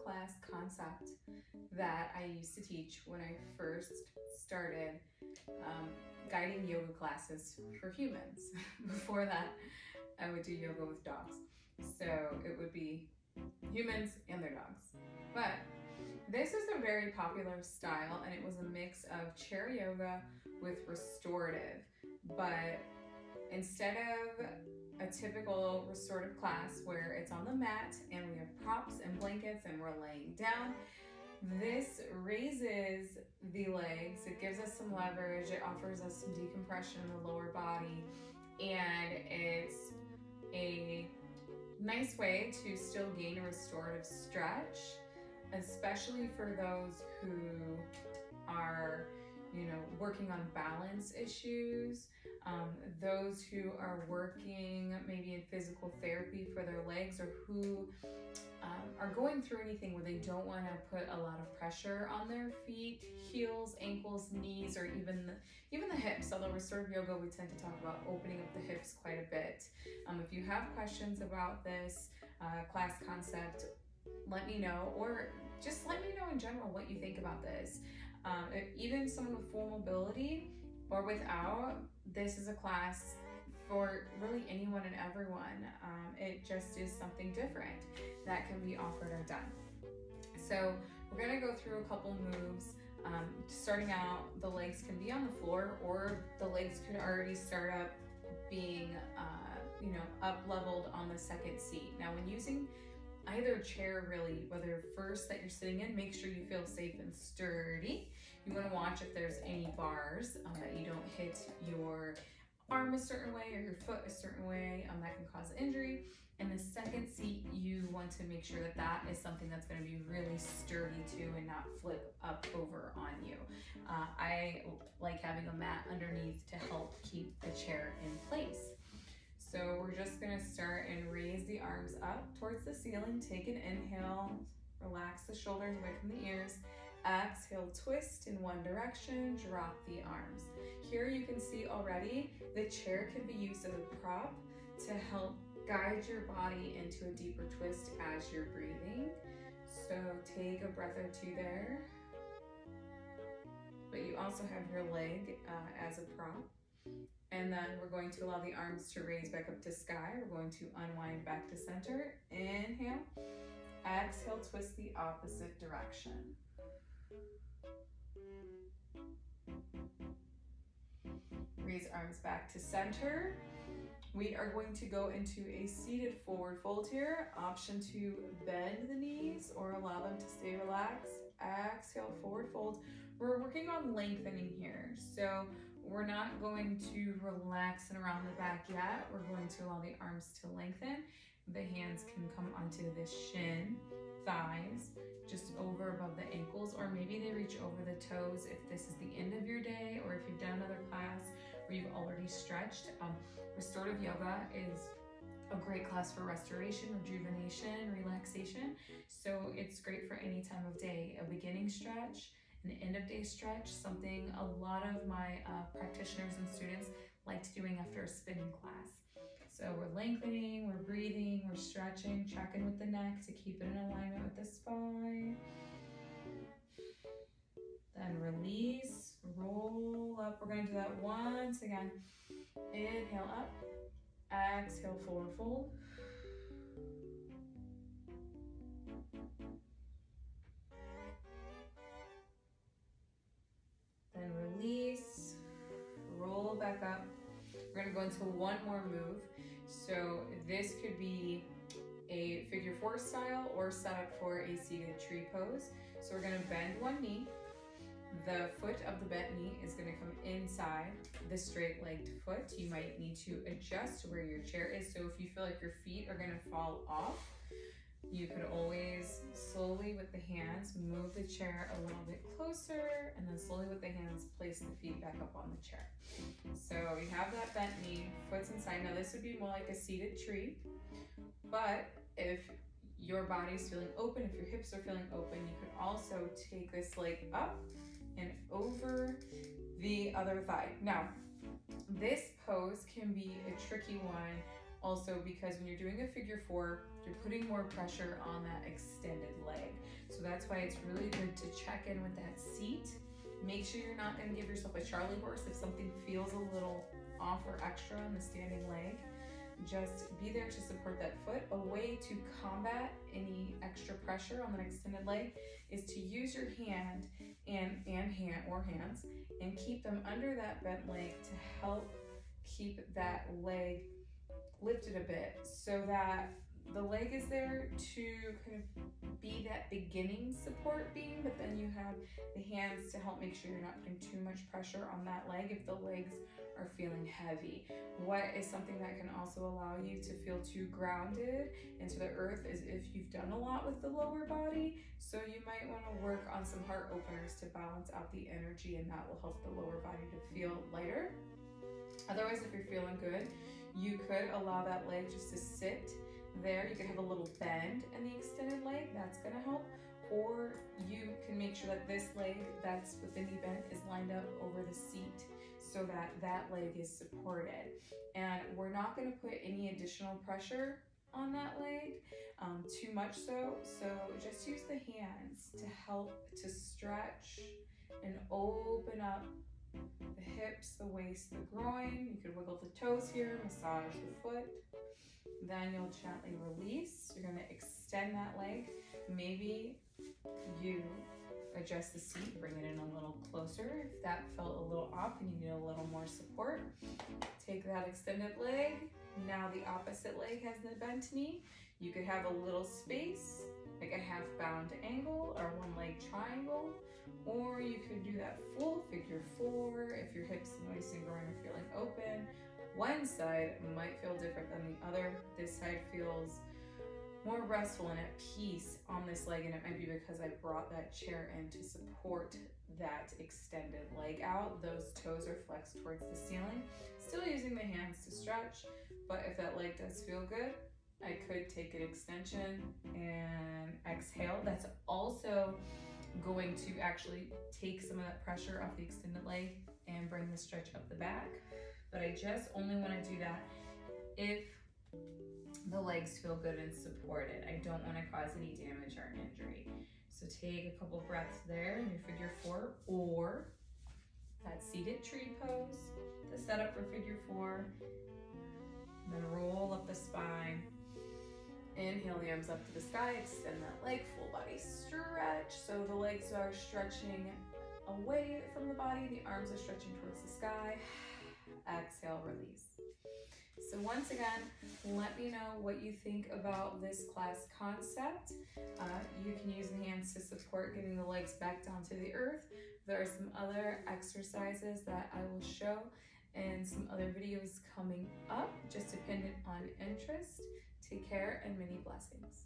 class concept that I used to teach when I first started guiding yoga classes for humans. Before that, I would do yoga with dogs. So it would be humans and their dogs. But this is a very popular style, and it was a mix of chair yoga with restorative. But instead of a typical restorative class where it's on the mat and we have props and blankets and we're laying down, this raises the legs, it gives us some leverage, it offers us some decompression in the lower body, and it's a nice way to still gain a restorative stretch, especially for those who are, working on balance issues, those who are working maybe in physical therapy for their legs, or who are going through anything where they don't want to put a lot of pressure on their feet, heels, ankles, knees, or even the hips. Although restorative yoga, we tend to talk about opening up the hips quite a bit. If you have questions about this class concept, let me know, or just let me know in general what you think about this. Even someone with full mobility or without, this is a class for really anyone and everyone. It just is something different that can be offered or done. So we're going to go through a couple moves. Starting out, the legs can be on the floor, or the legs could already start up being up leveled on the second seat. Now when using either chair, really, whether first that you're sitting in, make sure you feel safe and sturdy. You want to watch if there's any bars, that you don't hit your arm a certain way or your foot a certain way, that can cause injury. And the second seat, you want to make sure that that is something that's going to be really sturdy too and not flip up over on you. I like having a mat underneath to help keep the chair in place. So we're just going to start and raise the arms up towards the ceiling. Take an inhale, relax the shoulders away from the ears. Exhale, twist in one direction, drop the arms. Here you can see already the chair can be used as a prop to help guide your body into a deeper twist as you're breathing. So take a breath or two there. But you also have your leg as a prop. And then we're going to allow the arms to raise back up to sky. We're going to unwind back to center. Inhale. Exhale, twist the opposite direction. Raise arms back to center. We are going to go into a seated forward fold here. Option to bend the knees or allow them to stay relaxed. Exhale, forward fold. We're working on lengthening here. So we're not going to relax and around the back yet. We're going to allow the arms to lengthen. The hands can come onto the shin, thighs, just over above the ankles, or maybe they reach over the toes if this is the end of your day, or if you've done another class where you've already stretched. Restorative yoga is a great class for restoration, rejuvenation, relaxation. So it's great for any time of day. A beginning stretch, an end of day stretch, something a lot of my practitioners and students liked doing after a spinning class. So we're lengthening, we're breathing, we're stretching, checking with the neck to keep it in alignment with the spine. Then release, roll up. We're going to do that once again. Inhale up, exhale, forward fold. Then release, roll back up. We're going to go into one more move. So this could be a figure four style or set up for a seated tree pose. So we're going to bend one knee. The foot of the bent knee is going to come inside the straight-legged foot. You might need to adjust where your chair is. So if you feel like your feet are going to fall off, you could always slowly with the hands move the chair a little bit closer, and then slowly with the hands place the feet back up on the chair. So you have that bent knee, foot's inside. Now this would be more like a seated tree, but if your body's feeling open, if your hips are feeling open, you could also take this leg up and over the other thigh. Now, this pose can be a tricky one Also, because when you're doing a figure four, you're putting more pressure on that extended leg. So that's why it's really good to check in with that seat. Make sure you're not going to give yourself a Charlie horse if something feels a little off or extra on the standing leg. Just be there to support that foot. A way to combat any extra pressure on that extended leg is to use your hand and hands and keep them under that bent leg to help keep that leg lifted a bit, so that the leg is there to kind of be that beginning support beam, but then you have the hands to help make sure you're not putting too much pressure on that leg if the legs are feeling heavy. What is something that can also allow you to feel too grounded into the earth is if you've done a lot with the lower body, so you might want to work on some heart openers to balance out the energy, and that will help the lower body to feel lighter. Otherwise, if you're feeling good, you could allow that leg just to sit there. You could have a little bend in the extended leg, that's going to help. Or you can make sure that this leg that's with the knee bent is lined up over the seat so that that leg is supported. And we're not going to put any additional pressure on that leg, too much so just use the hands to help to stretch and open up the hips, the waist, the groin. You could wiggle the toes here, massage the foot. Then you'll gently release. You're going to extend that leg. Maybe you adjust the seat, bring it in a little closer. If that felt a little off and you need a little more support, take that extended leg. Now the opposite leg has the bent knee. You could have a little space, like a half bound angle or one leg triangle, or you could do that full figure four if your hips and waist and groin are feeling open. One side might feel different than the other. This side feels more restful and at peace on this leg, and it might be because I brought that chair in to support that extended leg out. Those toes are flexed towards the ceiling. Still using the hands to stretch, but if that leg does feel good, I could take an extension and exhale. That's also going to actually take some of that pressure off the extended leg and bring the stretch up the back. But I just only want to do that if the legs feel good and supported. I don't want to cause any damage or injury. So take a couple breaths there in your figure four, or that seated tree pose, the setup for figure four. And then roll up the spine. Inhale the arms up to the sky, extend that leg, full body stretch. So the legs are stretching away from the body, the arms are stretching towards the sky. Exhale, release. So once again, let me know what you think about this class concept. You can use the hands to support getting the legs back down to the earth. There are some other exercises that I will show and some other videos coming up, just dependent on interest. Take care and many blessings.